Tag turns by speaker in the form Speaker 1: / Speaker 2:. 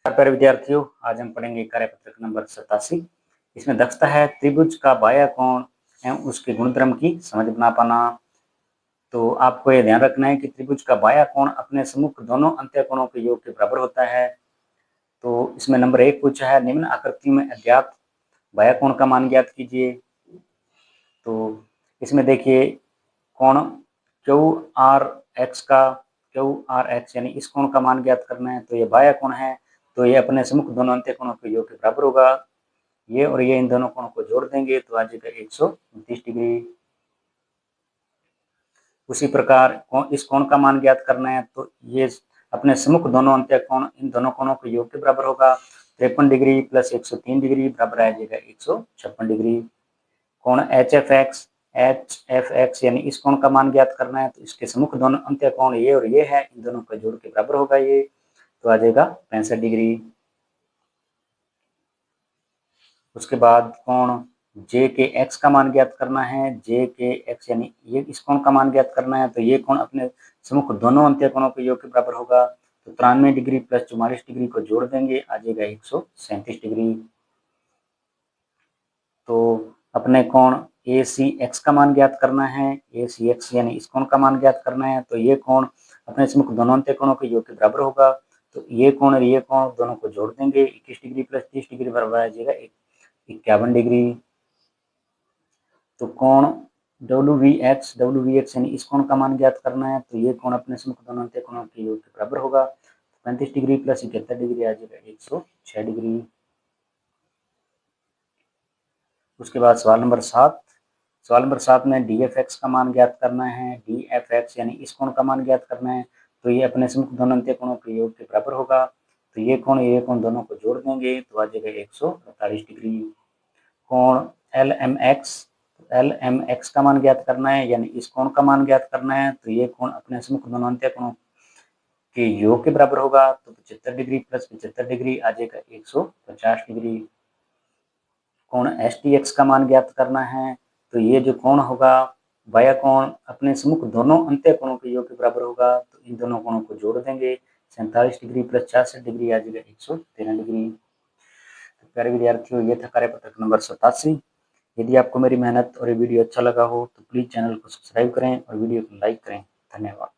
Speaker 1: प्यारे विद्यार्थियों, आज हम पढ़ेंगे कार्यपत्रक नंबर 87। इसमें दक्षता है त्रिभुज का बाह्य कोण एवं उसके गुणधर्म की समझ बना पाना। तो आपको यह ध्यान रखना है कि त्रिभुज का बाह्य कोण अपने सम्मुख दोनों अंत्य कोणों के योग के बराबर होता है। तो इसमें नंबर 1 पूछा है, निम्न आकृति में अज्ञात बाह्य कोण का मान ज्ञात कीजिए। तो इसमें देखिए कोण QRX का QRX यानी इस कोण का मान ज्ञात करना है। तो ये बाह्य कोण है, तो ये अपने सम्मुख दोनों अंत्य कोणों के योग के बराबर होगा। ये और ये इन दोनों कोणों को जोड़ देंगे तो आ जाएगा 129 डिग्री। उसी प्रकार इस कोण का मान ज्ञात करना है, तो ये अपने सम्मुख दोनों अंत्य कोण इन दोनों कोणों के योग के बराबर होगा। 53 डिग्री प्लस 103 डिग्री बराबर आ जाएगा 156 डिग्री। कोण HFX यानी इस कोण का मान ज्ञात करना है, तो इसके सम्मुख दोनों अंत्य कोण ये और ये है, इन दोनों का जोड़ के बराबर होगा ये, तो आ जाएगा 65 डिग्री। उसके बाद कोण JKX का मान ज्ञात करना है। JKX यानी ये इस कोण का मान ज्ञात करना है, तो ये कोण अपने सम्मुख दोनों अंत्य कोणों के योग के बराबर होगा। तो 93 डिग्री प्लस 44 डिग्री को जोड़ देंगे, आ जाएगा 137 डिग्री। तो अपने कोण ACX का मान ज्ञात करना है। ACX यानी इस कोण का मान ज्ञात करना है, तो ये कोण अपने सम्मुख दोनों अंत्य कोणों के योग के बराबर होगा। तो ये कोण और ये कोण दोनों को जोड़ देंगे, 21 डिग्री प्लस 30 डिग्री बराबर आ जाएगा 51 डिग्री। तो कोण WVX यानी इस कोण का मान ज्ञात करना है, तो ये कोण अपने सम्मुख दोनों अंत्य कोणों के योग के बराबर होगा। 35 डिग्री प्लस 71 डिग्री आ जाएगा 106 डिग्री। उसके बाद सवाल नंबर 7 में DFX का मान ज्ञात करना है। DFX यानी इस कोण का मान ज्ञात करना है, तो ये अपने सम्मुख दोनों अंत्य कोणों के योग के बराबर होगा। तो ये कोण दोनों को जोड़ देंगे, तो आ जाएगा 148 डिग्री। कोण LMX का मान ज्ञात करना है, यानी इस कोण का मान ज्ञात करना है, तो ये कोण अपने सम्मुख दोनों अंत्य कोणों के योग के बराबर होगा। तो 75 डिग्री प्लस 75 डिग्री आ जाएगा 150 डिग्री। कोण STX का मान ज्ञात करना है, तो ये जो कोण होगा बाह्य कोण अपने सम्मुख दोनों अंत्य कोणों के योग के बराबर होगा। तो इन दोनों कोणों को जोड़ देंगे, 47 डिग्री प्लस 66 डिग्री आ जाएगा 113 डिग्री। तो प्यारे विद्यार्थियों, ये था कार्यपत्रक नंबर 87। यदि आपको मेरी मेहनत और ये वीडियो अच्छा लगा हो तो प्लीज चैनल को सब्सक्राइब करें और वीडियो को लाइक करें। धन्यवाद।